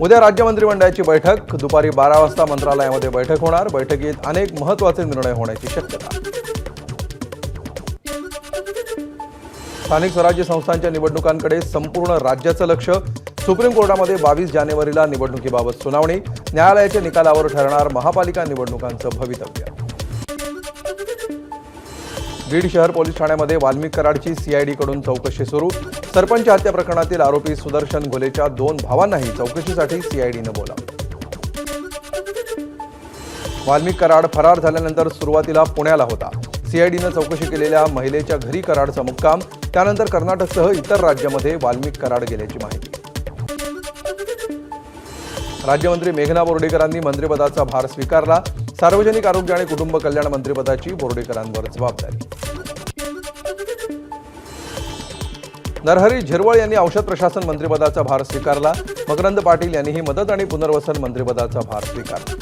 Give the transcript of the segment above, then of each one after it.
उद्या राज्य मंत्रिमंडळाची बैठक दुपारी 12 वाजता मंत्रालयामध्ये बैठक होणार। बैठकीत अनेक महत्त्वाचे निर्णय होण्याची शक्यता। स्थानिक स्वराज्य संस्थांच्या निवडणुकांकडे संपूर्ण राज्याचं लक्ष। सुप्रीम कोर्टामध्ये 22 जानेवारीला निवडणुकीबाबत सुनावणी। न्यायालयाच्या निकालावर ठरणार महापालिका निवडणुकांचं भवितव्य। बीड शहर पोलीस ठाण्यामध्ये वाल्मिक कराडची सीआयडीकडून चौकशी सुरू। सरपंच हत्या प्रकरणातील आरोपी सुदर्शन घोलेच्या 2 भावांनाही चौकशीसाठी सीआयडीनं बोलावलं। वाल्मिक कराड फरार झाल्यानंतर सुरुवातीला पुण्याला होता। सीआयडीनं चौकशी केलेल्या महिलेच्या घरी कराडचा मुक्काम। त्यानंतर कर्नाटकसह इतर राज्यांमध्ये वाल्मिक कराड गेल्याची माहिती। राज्यमंत्री मेघना बोर्डीकरांनी मंत्रिपदाचा भार स्वीकारला। सार्वजनिक आरोग्य आणि कुटुंब कल्याण मंत्रिपदाची बोर्डीकरांवर जबाबदारी। नरहरी झिरवळ यांनी औषध प्रशासन मंत्रिपदाचा भार स्वीकारला। मकरंद पाटील यांनीही मदत आणि पुनर्वसन मंत्रिपदाचा भार स्वीकारला।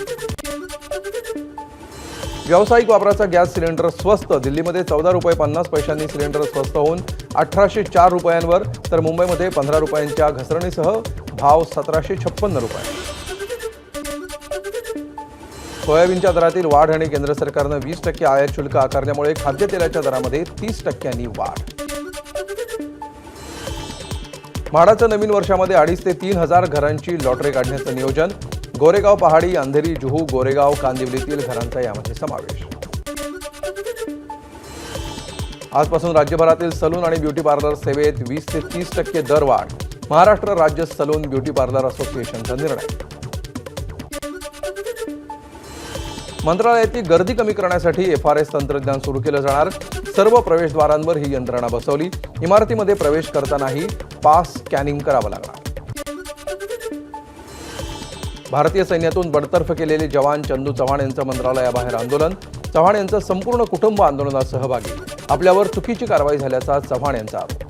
व्यावसायिक वापराचा गॅस सिलेंडर स्वस्त। दिल्लीमध्ये 14 रुपये 50 पैशांनी सिलेंडर स्वस्त होऊन 1804 रुपयांवर, तर मुंबईमध्ये 15 रुपयांच्या घसरणीसह भाव 1756 रुपये। सोयाबीनच्या दरातील वाढ आणि केंद्र सरकारनं 20% आयात शुल्क आकारल्यामुळे खाद्यतेलाच्या दरामध्ये 30%नी वाढ। म्हाडाचं नवीन वर्षामध्ये 2,500 ते 3,000 घरांची लॉटरी काढण्याचं नियोजन। गोरेगाव, पहाडी, अंधेरी, जुहू, गोरेगाव, कांदिवलीतील घरांचा यामध्ये समावेश। आजपासून राज्यभरातील सलून आणि ब्युटी पार्लर सेवेत 20 ते 30% दरवाढ। महाराष्ट्र राज्य सलून ब्युटी पार्लर असोसिएशनचा निर्णय। मंत्रालयातील गर्दी कमी करण्यासाठी FRS तंत्रज्ञान सुरू केलं जाणार। सर्व प्रवेशद्वारांवर ही यंत्रणा बसवली। इमारतीमध्ये प्रवेश करतानाही पास स्कॅनिंग करावं लागणार। भारतीय सैन्यातून बडतर्फ केलेले जवान चंदू चव्हाण यांचं मंत्रालयाबाहेर आंदोलन। चव्हाण यांचं संपूर्ण कुटुंब आंदोलनात सहभागी। आपल्यावर चुकीची कारवाई झाल्याचा चव्हाण यांचा आरोप।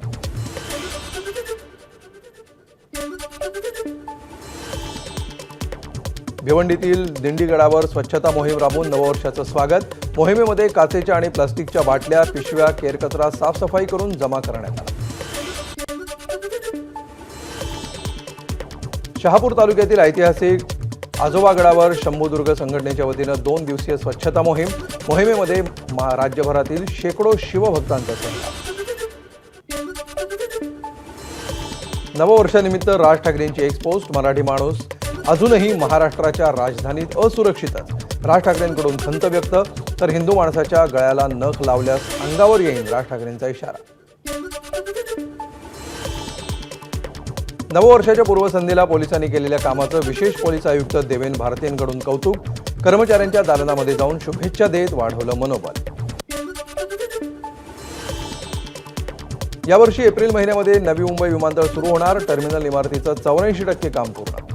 भिवंडीतील दिंडीगडावर स्वच्छता मोहीम राबवून नववर्षाचं स्वागत। मोहिमेमध्ये काचेच्या आणि प्लास्टिकच्या बाटल्या, पिशव्या, केरकचरा साफसफाई करून जमा करण्यात आला। शहापूर तालुक्यातील ऐतिहासिक आजोबागडावर शंभूदुर्ग संघटनेच्या वतीनं 2 दिवसीय स्वच्छता मोहीम। मोहिमेमध्ये राज्यभरातील शेकडो शिवभक्तांचा सहभाग। नववर्षानिमित्त राज ठाकरेंची एक्सपोस्ट। मराठी माणूस अजूनही महाराष्ट्राच्या राजधानीत असुरक्षितच। राज ठाकरेंकडून खंत व्यक्त। तर हिंदू माणसाच्या गळ्याला नख लावल्यास अंगावर येईल, राज ठाकरेंचा इशारा। नववर्षाच्या पूर्वसंध्येला पोलिसांनी केलेल्या कामाचं विशेष पोलीस आयुक्त देवेन भारतीयांकडून कौतुक। कर्मचाऱ्यांच्या दालनामध्ये जाऊन शुभेच्छा देत वाढवलं मनोबल। यावर्षी एप्रिल महिन्यामध्ये नवी मुंबई विमानतळ सुरू होणार। टर्मिनल इमारतीचं 84% काम पूर्ण।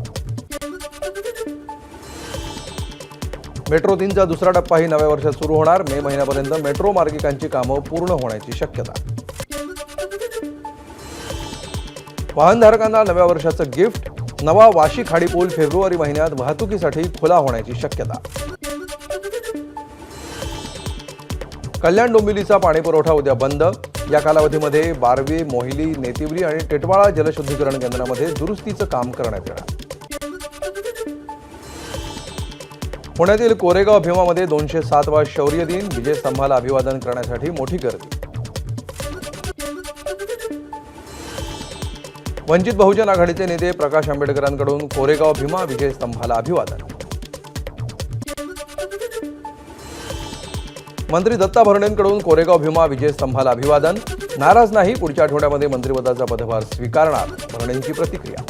मेट्रो 3चा दुसरा टप्पाही नव्या वर्षात सुरू होणार। मे महिन्यापर्यंत मेट्रो मार्गिकांची कामं पूर्ण होण्याची शक्यता। वाहनधारकांना नव्या वर्षाचं गिफ्ट। नवा वाशी खाडी पूल फेब्रुवारी महिन्यात वाहतुकीसाठी खुला होण्याची शक्यता। कल्याण डोंबिवलीचा पाणीपुरवठा उद्या बंद। या कालावधीमध्ये बारवे, मोहिली, नेतिवली आणि टेटवाळा जलशुद्धीकरण केंद्रामध्ये दुरुस्तीचं काम करण्यात येणार। पुण्यातील कोरेगाव भीमामध्ये 207वा शौर्य दिन। विजय स्तंभाला अभिवादन करण्यासाठी मोठी गर्दी। वंचित बहुजन आघाडीचे नेते प्रकाश आंबेडकरांकडून कोरेगाव भीमा विजय स्तंभाला अभिवादन। मंत्री दत्ता भरणेंकडून कोरेगाव भीमा विजय स्तंभाला अभिवादन। नाराज नाही, पुढच्या आठवड्यामध्ये मंत्रिपदाचा पदभार स्वीकारणार, भरणेंची प्रतिक्रिया।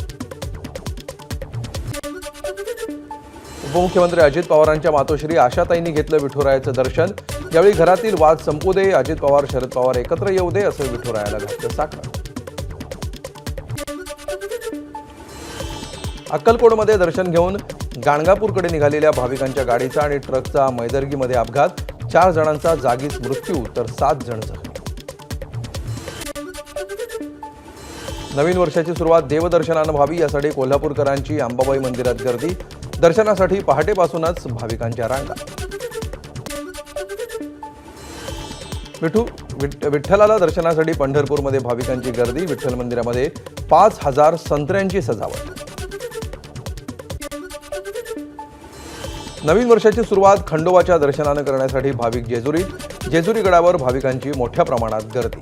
उपमुख्यमंत्री अजित पवारांच्या मातोश्री आशाताईंनी घेतलं विठुरायाचं दर्शन। यावेळी घरातील वाद संपू दे, अजित पवार शरद पवार एकत्र येऊ दे, असं विठुरायाला घातलं साकडं। अक्कलकोटमध्ये दर्शन घेऊन गाणगापूरकडे निघालेल्या भाविकांच्या गाडीचा आणि ट्रकचा मैदर्गीमध्ये अपघात। 4 जणांचा जागीच मृत्यू तर 7 जण जखमी। नवीन वर्षाची सुरुवात देवदर्शनानं व्हावी यासाठी कोल्हापूरकरांची अंबाबाई मंदिरात गर्दी। दर्शनासाठी पहाटेपासूनच भाविकांच्या रांगा। विठ्ठलाला दर्शनासाठी पंढरपूरमध्ये भाविकांची गर्दी। विठ्ठल मंदिरामध्ये 5,000 संत्र्यांची सजावट। नवीन वर्षाची सुरुवात खंडोबाच्या दर्शनानं करण्यासाठी भाविक जेजुरीत. जेजुरी गडावर भाविकांची मोठ्या प्रमाणात गर्दी.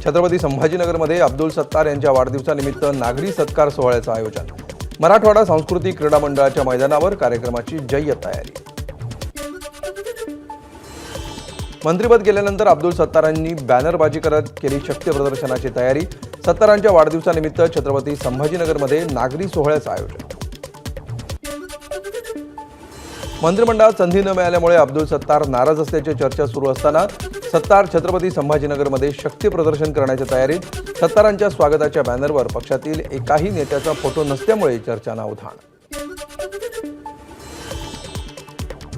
छत्रपती संभाजीनगरमध्ये अब्दुल सत्तार यांच्या वाढदिवसानिमित्त नागरी सत्कार सोहळ्याचं आयोजन. मराठवाडा सांस्कृतिक क्रीडा मंडळाच्या मैदानावर कार्यक्रमाची जय्यत तयारी. मंत्रिपद गेल्यानंतर अब्दुल सत्तारांनी बॅनरबाजी करत केली शक्ती प्रदर्शनाची तयारी. सत्तारांच्या वाढदिवसानिमित्त छत्रपती संभाजीनगरमध्ये नागरी सोहळ्याचं आयोजन. मंत्रिमंडळात संधी न मिळाल्यामुळे अब्दुल सत्तार नाराज असल्याची चर्चा सुरू असताना सत्तार छत्रपती संभाजीनगरमध्ये शक्ती प्रदर्शन करण्याच्या तयारीत. सत्तारांच्या स्वागताच्या बॅनरवर पक्षातील एकाही नेत्याचा फोटो नसल्यामुळे चर्चांना उधाण.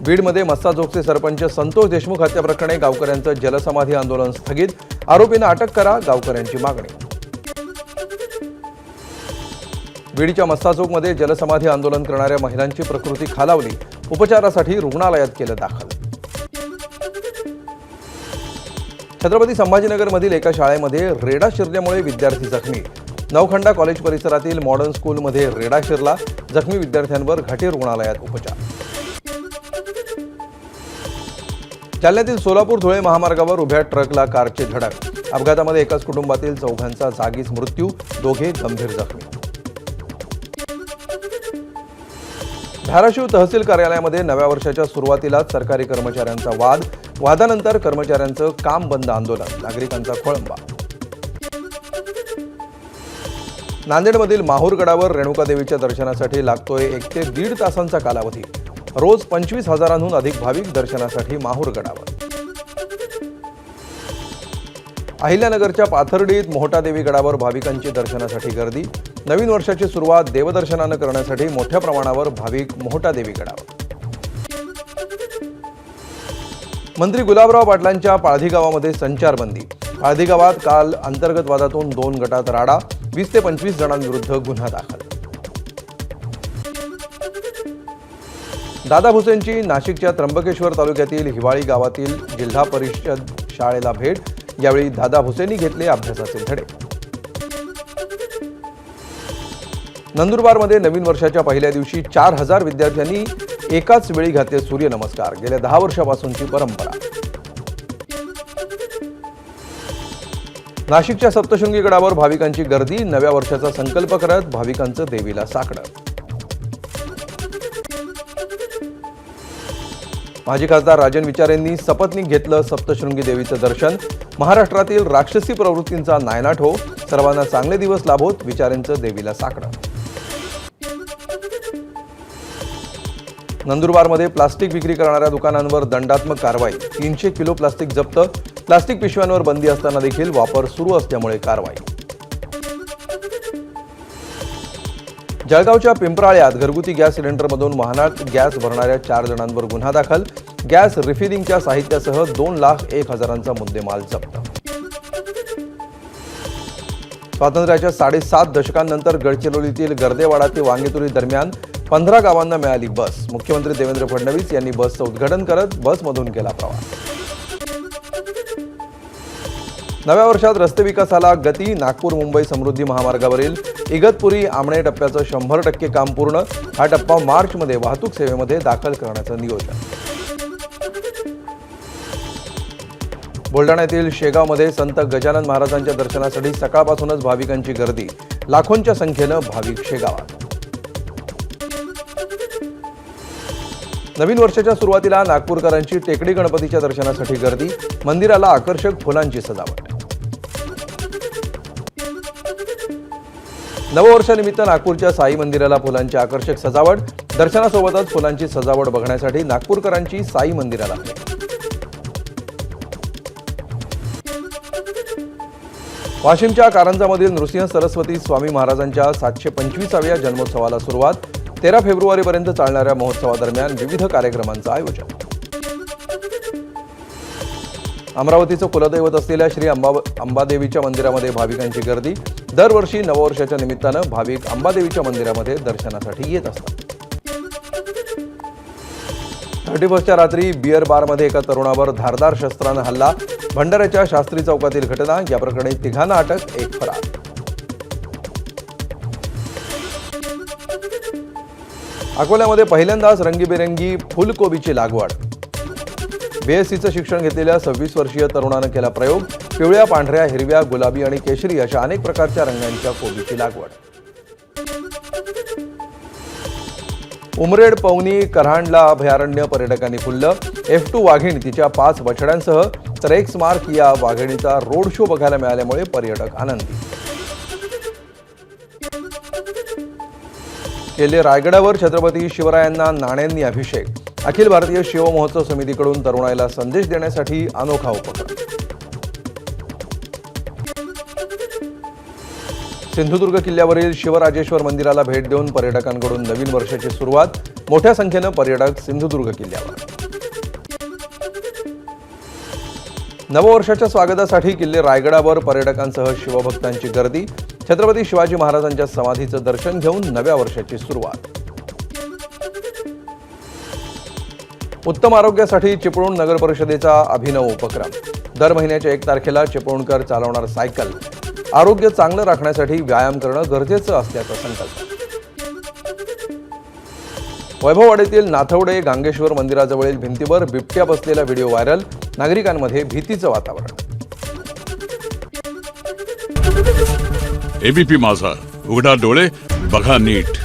बीडमध्ये मस्साजोगचे सरपंच संतोष देशमुख हत्या प्रकरणी गावकऱ्यांचं जलसमाधी आंदोलन स्थगित. आरोपींना अटक करा, गावकऱ्यांची मागणी. बीडच्या मस्साजोगमध्ये जलसमाधी आंदोलन करणाऱ्या महिलांची प्रकृती खालावली. उपचारासाठी रुग्णालयात केलं दाखल. छत्रपती संभाजीनगरमधील एका शाळेमध्ये रेडा शिरल्यामुळे विद्यार्थी जखमी. नवखंडा कॉलेज परिसरातील मॉडर्न स्कूलमध्ये रेडा शिरला. जखमी विद्यार्थ्यांवर घाटी रुग्णालयात उपचार. जालन्यातील सोलापूर धुळे महामार्गावर उभ्या ट्रकला कारची धडक. अपघातामध्ये एकाच कुटुंबातील चौघांचा जागीच मृत्यू, दोघे गंभीर जखमी. धाराशिव तहसील कार्यालयामध्ये नव्या वर्षाच्या सुरुवातीलाच सरकारी कर्मचाऱ्यांचा वाद. वादानंतर कर्मचाऱ्यांचं काम बंद आंदोलन, नागरिकांचा खोळंबा. नांदेडमधील माहूर गडावर रेणुकादेवीच्या दर्शनासाठी लागतोय 1 ते 1.5 तासांचा कालावधी. रोज 25,000हून अधिक भाविक दर्शनासाठी माहूर गडावर. अहिल्यानगरच्या पाथर्डीत मोहटादेवी गडावर भाविकांची दर्शनासाठी गर्दी. नवीन वर्षाची सुरुवात देवदर्शनानं करण्यासाठी मोठ्या प्रमाणावर भाविक मोहटादेवी गडावर. मंत्री गुलाबराव पाटलांच्या पाळधी गावामध्ये संचारबंदी. पाळधी गावात काल अंतर्गत वादातून 2 गटात राडा. 20 ते 25 जणांविरुद्ध गुन्हा दाखल. दादा भुसेंची नाशिकच्या त्र्यंबकेश्वर तालुक्यातील हिवाळी गावातील जिल्हा परिषद शाळेला भेट. यावेळी दादा भुसेंनी घेतले अभ्यासाचे धडे. नंदुरबारमध्ये नवीन वर्षाच्या पहिल्या दिवशी 4,000 विद्यार्थ्यांनी एकाच वेळी घातले सूर्यनमस्कार. गेल्या 10 वर्षापासूनची परंपरा. नाशिकच्या सप्तशृंगी गडावर भाविकांची गर्दी. नव्या वर्षाचा संकल्प करत भाविकांचं देवीला साकडं. माजी खासदार राजन विचारेंनी सपत्नीक घेतलं सप्तशृंगी देवीचं दर्शन. महाराष्ट्रातील राक्षसी प्रवृत्तींचा नायनाट हो, सर्वांना चांगले दिवस लाभोत, विचारेंचं देवीला साकडं. नंदुरबारमध्ये प्लास्टिक विक्री करणाऱ्या दुकानांवर दंडात्मक कारवाई. 300 किलो प्लास्टिक जप्त. प्लास्टिक पिशव्यांवर बंदी असताना देखील वापर सुरू असल्यामुळे कारवाई. जळगावच्या पिंपराळ्यात घरगुती गॅस सिलेंडरमधून वाहनात गॅस भरणाऱ्या 4 जणांवर गुन्हा दाखल. गॅस रिफिलिंगच्या साहित्यासह 2,01,000चा मुद्देमाल जप्त. स्वातंत्र्याच्या 7.5 दशकांनंतर गडचिरोलीतील गर्देवाडा ते वांगेतुरी दरम्यान 15 गावांना मिळाली बस. मुख्यमंत्री देवेंद्र फडणवीस यांनी बसचं उद्घाटन करत बसमधून केला प्रवास. नव्या वर्षात रस्ते विकासाला गती. नागपूर मुंबई समृद्धी महामार्गावरील इगतपुरी आमणे टप्प्याचं 100% काम पूर्ण. हा टप्पा मार्चमध्ये वाहतूक सेवेमध्ये दाखल करण्याचं नियोजन. बुलढाण्यातील शेगावमध्ये संत गजानन महाराजांच्या दर्शनासाठी सकाळपासूनच भाविकांची गर्दी. लाखोंच्या संख्येनं भाविक शेगावात. नवीन वर्षाच्या सुरुवातीला नागपूरकरांची टेकडी गणपतीच्या दर्शनासाठी गर्दी. मंदिराला आकर्षक फुलांची सजावट. नववर्षानिमित्त नागपूरच्या साई मंदिराला फुलांची आकर्षक सजावट. दर्शनासोबतच फुलांची सजावट बघण्यासाठी नागपूरकरांची साई मंदिराला भेट. वाशिमच्या कारंजामधील नृसिंह सरस्वती स्वामी महाराजांच्या 725व्या जन्मोत्सवाला सुरुवात. 13 फेब्रुवारीपर्यंत चालणाऱ्या महोत्सवादरम्यान विविध कार्यक्रमांचं आयोजन. अमरावतीचं कुलदैवत असलेल्या श्री अंबादेवीच्या मंदिरामध्ये भाविकांची गर्दी. दरवर्षी नववर्षाच्या निमित्तानं भाविक अंबादेवीच्या मंदिरामध्ये दर्शनासाठी येत असतात. 31च्या रात्री बिअर बारमध्ये एका तरुणावर धारदार शस्त्रानं हल्ला. भंडाऱ्याच्या शास्त्री चौकातील घटना. या प्रकरणी 3 अटक, 1 फरार. अकोल्यामध्ये पहिल्यांदाच रंगीबेरंगी फुलकोबीची लागवड. बीएससीचं शिक्षण घेतलेल्या 26 वर्षीय तरुणानं केला प्रयोग. पिवळ्या, पांढऱ्या, हिरव्या, गुलाबी आणि केशरी अशा अनेक प्रकारच्या रंगांच्या कोबीची लागवड. उमरेड, पवनी, कऱ्हांडला अभयारण्य पर्यटकांनी फुललं. F2 वाघीण तिच्या 5 बछड्यांसह तर एक्स मार्क या वाघिणीचा रोड शो बघायला मिळाल्यामुळे पर्यटक आनंदी. केले रायगडावर छत्रपती शिवरायांना नाण्यांनी अभिषेक. अखिल भारतीय शिव महोत्सव समितीकडून तरुणाईला संदेश देण्यासाठी अनोखा उपक्रम. सिंधुदुर्ग किल्ल्यावरील शिवराजेश्वर मंदिराला भेट देऊन पर्यटकांकडून नवीन वर्षाची सुरुवात. मोठ्या संख्येनं पर्यटक सिंधुदुर्ग किल्ल्यावर. नववर्षाच्या स्वागतासाठी किल्ले रायगडावर पर्यटकांसह शिवभक्तांची गर्दी. छत्रपती शिवाजी महाराजांच्या समाधीचं दर्शन घेऊन नव्या वर्षाची सुरुवात. उत्तम आरोग्यासाठी चिपळूण नगर परिषदेचा अभिनव उपक्रम. दर महिन्याच्या 1 तारखेला चिपळूणकर चालवणार सायकल. आरोग्य चांगलं राखण्यासाठी व्यायाम करणं गरजेचं असल्याचा संकल्प. वैभववाडीतील नाथवडे गांगेश्वर मंदिराजवळील भिंतीवर बिबट्या बसलेला व्हिडिओ व्हायरल. नागरिकांमध्ये भीतीचं वातावरण. एबीपी माझा, उघडा डोळे बघा नीट.